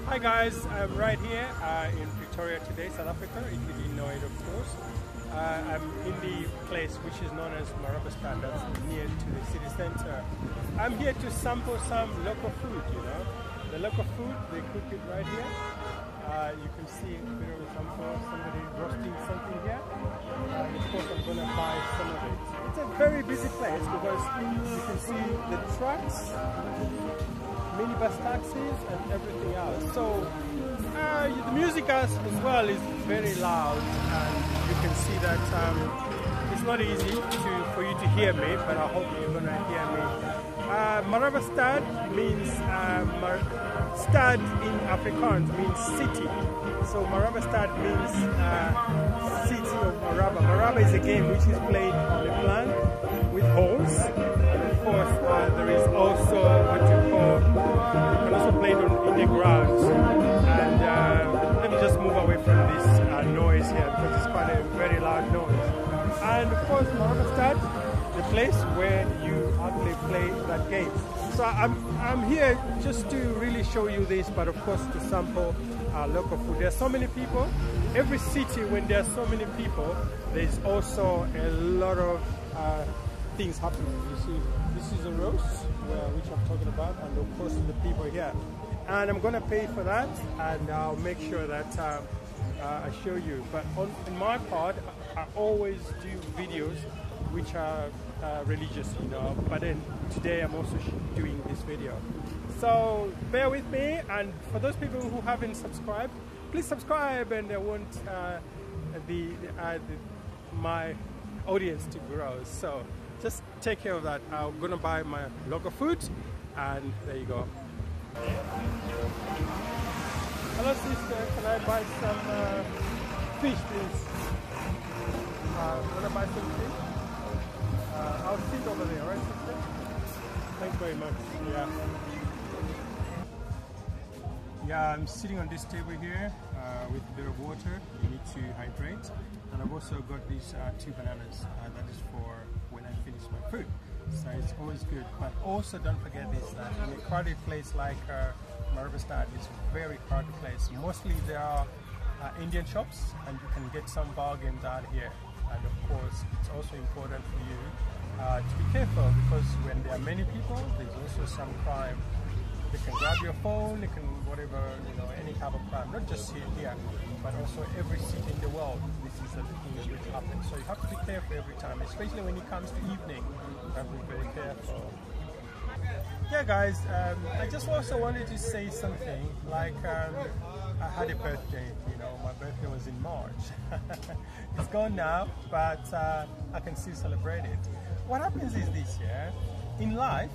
Hi guys, I'm right here in Pretoria today, South Africa, if you didn't know it of course. I'm in the place which is known as MarabaSTAD, that's near to the city center. I'm here to sample some local food, you know. The local food, they cook it right here. You can see a bit of a sample, somebody roasting something here. And of course I'm going to buy some of it. It's a very busy place because you can see the trucks, minibus taxis and everything else. So the music as well is very loud, and you can see that it's not easy for you to hear me, but I hope you're gonna hear me. MarabaSTAD means stad in Afrikaans means city. So MarabaSTAD means city of Maraba. Maraba is a game which is played on a plank with holes, and of course there is also what you call, you can also play it in the ground. And let me just move away from this noise here because it's quite a very loud noise. And of course MarabaSTAD, the place where you actually play that game. So I'm here just to really show you this, but of course to sample local food. There are so many people. Every city, when there are so many people, there's also a lot of things happening. You see, this is a roast, which I'm talking about, and of course the people here. And I'm gonna pay for that, and I'll make sure that I show you. But on my part, I always do videos which are religious, you know. But then today I'm also doing this video. So bear with me, and for those people who haven't subscribed, please subscribe, and I want my audience to grow. So just take care of that. I'm gonna buy my local food, and there you go. Hello sister, can I buy some fish please? Wanna buy some fish? I'll sit over there, right sister? Thanks very much. Yeah, I'm sitting on this table here with a bit of water. You need to hydrate. And I've also got these 2 bananas. That is for when I finish my food. So it's always good. But also don't forget this, that in a crowded place like MarabaSTAD, is a very crowded place. Mostly there are Indian shops, and you can get some bargains out here. And of course, it's also important for you to be careful, because when there are many people, there's also some crime. They can grab your phone, they can whatever, you know, any type of crime, not just here, but also every city in the world. This is the things which happen. So you have to be careful every time, especially when it comes to evening. You have to be very careful. Yeah guys, I just also wanted to say something, like I had a birthday, you know, my birthday was in March. It's gone now, but I can still celebrate it. What happens is this, yeah, in life,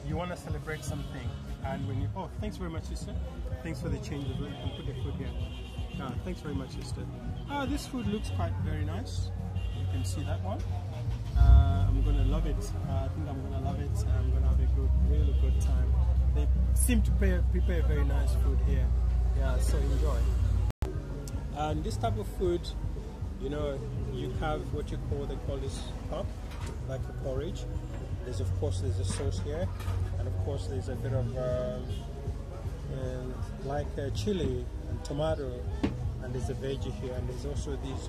you want to celebrate something, and when you, oh, thanks very much sister, thanks for the change of, you can put the food here. Thanks very much sister. This food looks quite very nice, you can see that one. I'm gonna love it. I think I'm gonna love it. I'm gonna have a really good time. They seem to prepare very nice food here. Yeah, so enjoy. And this type of food, you know, you have what you call, they call this pap, like a porridge. There's of course there's a sauce here, and of course there's a bit of like chili and tomato, and there's a veggie here, and there's also these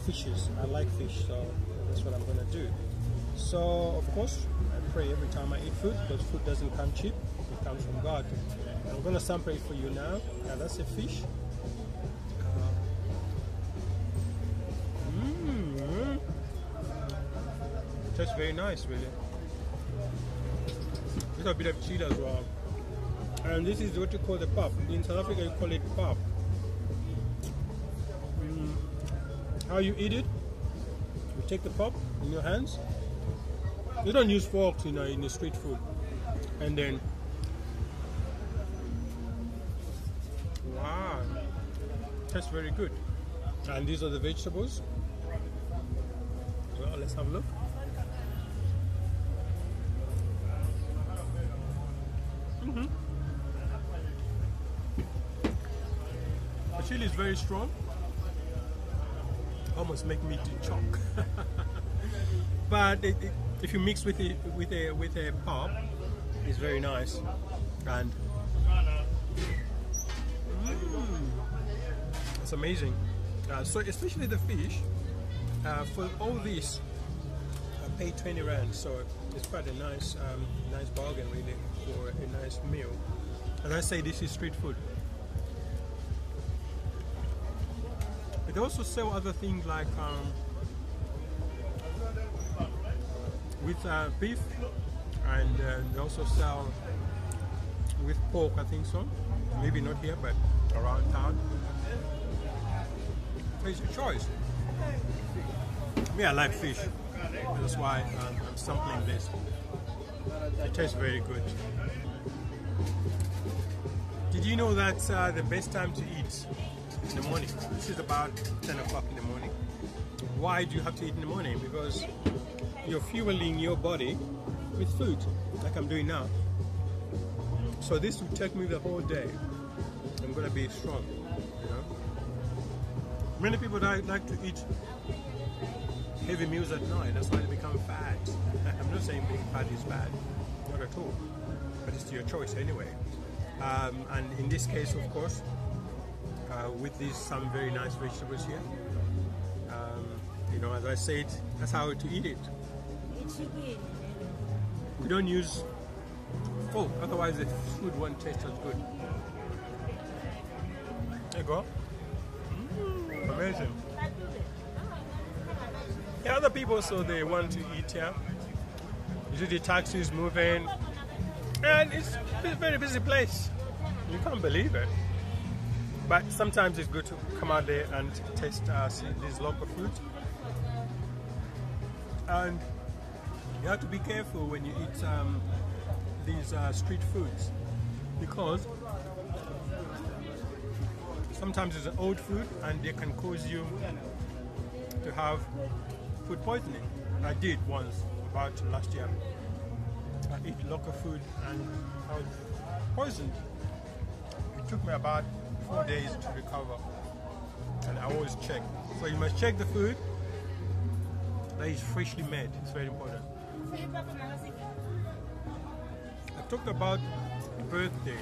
fishes. I like fish, so that's what I'm gonna do. So of course I pray every time I eat food, because food doesn't come cheap, it comes from God. I'm gonna sample it for you now. Now that's a fish. Tastes very nice, really. There's a bit of chili as well. And this is what you call the pap. In South Africa you call it pap. How you eat it? You take the pap in your hands. You don't use forks in the street food. And then, wow, tastes very good. And these are the vegetables. Well, let's have a look. The chili is very strong. Almost make me to choke. But if you mix with a pap, it's very nice. And It's amazing. So especially the fish, for all this, I paid 20 rand. So it's quite a nice, nice bargain really for a nice meal. And I say this is street food. But they also sell other things like with beef, and they also sell with pork, I think so. Maybe not here, but around town. It's a choice. Me, I like fish. That's why I'm sampling this. It tastes very good. Did you know that the best time to eat in the morning? This is about 10 o'clock in the morning. Why do you have to eat in the morning? Because you're fueling your body with food, like I'm doing now. So this will take me the whole day. I'm gonna be strong, you know. Many people like to eat heavy meals at night. That's why they become fat. I'm not saying being fat is bad, not at all. But it's your choice anyway. And in this case, of course, with these some very nice vegetables here. You know, as I said, that's how to eat it. We don't use pork, otherwise the food won't taste as good. There you go. Amazing. Yeah, other people, so they want to eat here. You see the taxis moving, and it's a very busy place. You can't believe it. But sometimes it's good to come out there and taste these local food. And you have to be careful when you eat these street foods, because sometimes it's an old food and they can cause you to have food poisoning. I did once, about last year. I ate local food and I was poisoned. It took me about 4 days to recover, and I always check. So you must check the food that is freshly made. It's very important. I talked about birthday.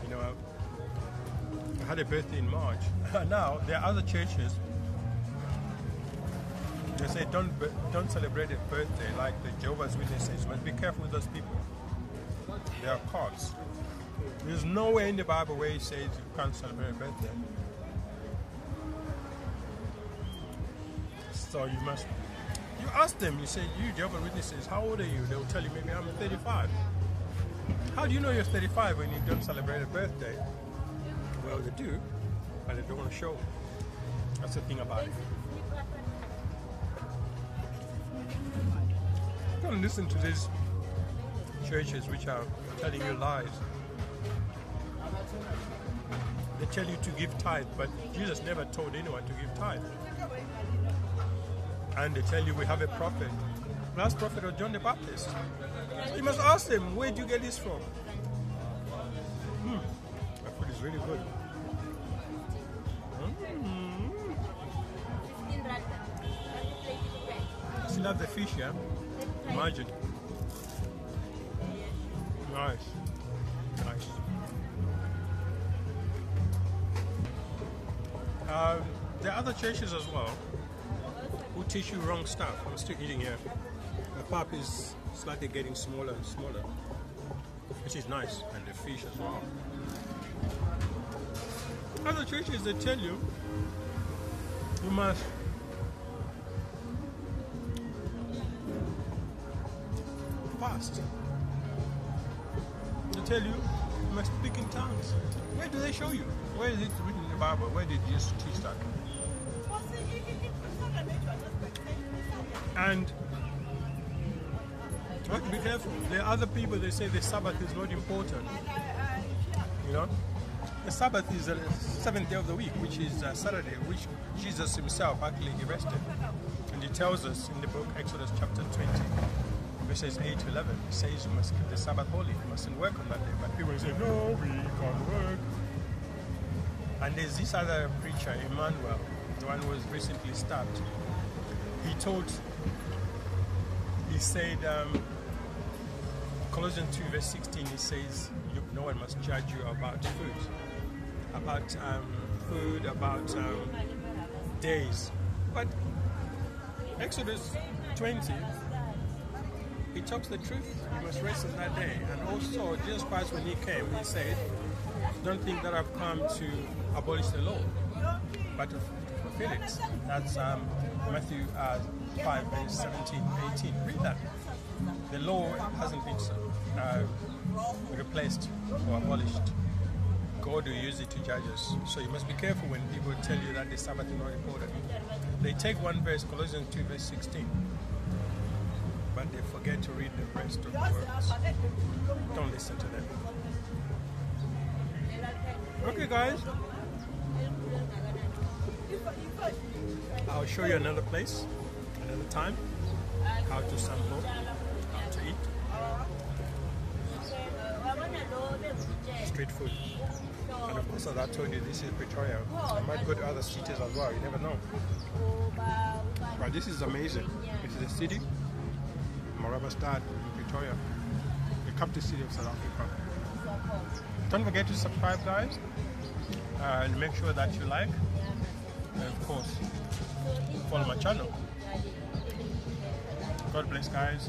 You know, I had a birthday in March. Now there are other churches. They say don't celebrate a birthday, like the Jehovah's Witnesses. You must be careful with those people. They are cults. There's nowhere in the Bible where it says you can't celebrate a birthday. So you ask them, you say, you Jehovah's Witnesses, how old are you? They'll tell you, maybe I'm 35. How do you know you're 35 when you don't celebrate a birthday? Well, they do, but they don't want to show. That's the thing about it. Don't listen to these churches which are telling you lies. They tell you to give tithe, but Jesus never told anyone to give tithe. And they tell you we have a prophet. Last prophet was John the Baptist. So you must ask them, where do you get this from? That food is really good. I still have the fish, yeah? Imagine. Nice. Nice. There are other churches as well who teach you wrong stuff. I'm still eating here. The pap is slightly getting smaller and smaller, which is nice, and the fish as well. Other churches, they tell you you must fast. They tell you you must speak in tongues. Where do they show you? Where is it written in the Bible? Where did Jesus teach that? And you have to be careful. There are other people, they say the Sabbath is not important. You know? The Sabbath is the 7th day of the week, which is Saturday, which Jesus himself actually rested. And he tells us in the book Exodus chapter 20, verses 8 to 11, he says you must keep the Sabbath holy, you mustn't work on that day. But people say, no, we can't work. And there's this other preacher, Emmanuel, the one who was recently stabbed. He said, Colossians 2 verse 16, it says, no one must judge you about food, about days. But Exodus 20, it talks the truth. You must rest on that day. And also, Jesus Christ, when he came, he said, don't think that I've come to abolish the law, but to fulfill it. That's Matthew 5 verse 17, 18. Read that. The law hasn't been replaced or abolished. God will use it to judge us. So you must be careful when people tell you that the Sabbath is not important. They take one verse, Colossians 2 verse 16, but they forget to read the rest of the words. Don't listen to them. Okay guys, I'll show you another place, another time, how to sample, how to eat. Street food. And of course, as I told you, this is Pretoria. I might go to other cities as well, you never know. But this is amazing. It's the city, MarabaSTAD in Pretoria, the capital city of South Africa. Don't forget to subscribe guys, and make sure that you like, and of course, follow my channel. God bless guys.